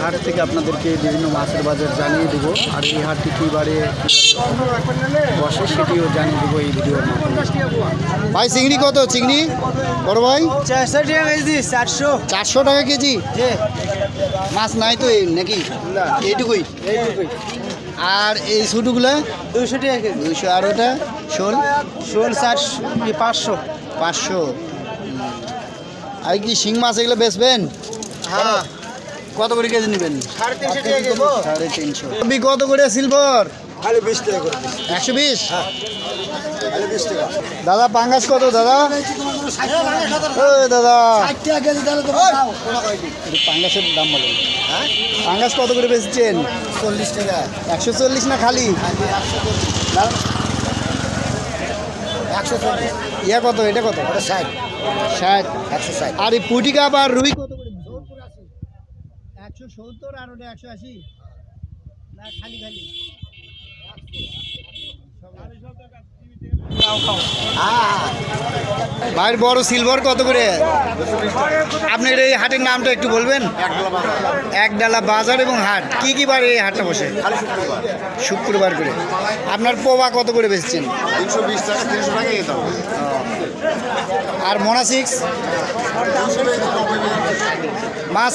হাট থেকে আপনাদেরকে বিভিন্ন মাছের বাজার জানিয়ে দেবো, আর এই হাটটি কী বারে বসে সেটিও জানিয়ে দেবো এই ভিডিওর মাধ্যমে। ভাই চিংড়ি কত? চিংড়ি বড় ভাই 400 টাকা কেজি। 400 টাকা কেজি। মাছ নাই তো এই নাকি? এইটুকুই। আর এই ছোটোগুলো 200 টাকা কেজি। 200। আর ওটা শোল? শোল 500। 500। আর কি শিং মাছ এগুলো বেচবেন? হ্যাঁ। কত করে কেজি নেবেন? 350 টাকা কেজি। 350। কত করে সিলভার? খালি 20 টাকা করে। 120। খালি 20 টাকা। দাদা পাঙ্গাস কত দাদা? দাদা 60 টাকা কেজি তাহলে তো পাঙ্গাসের দাম বলো। পাঙ্গাস কত করে বেচছেন? 40 টাকা। 140 না খালি? 140। ইয়া কত? এটা কত? 60। 60। 160। আর এই পুঁটি কাপ আর রুই কত করে? 170। আর ওটা 180 না খালি খালি? ভাইয়ের বড় সিলভার কত করে? আপনার এই হাটের নামটা একটু বলবেন? একডালা বাজার এবং হাট। কি কি বার এই হাটটা বসে? শুক্রবার করে। আপনার পোয়া কত করে বেচছেন? 320 টাকা 300 টাকা দিতে হবে। আর মোনা 6 মাছ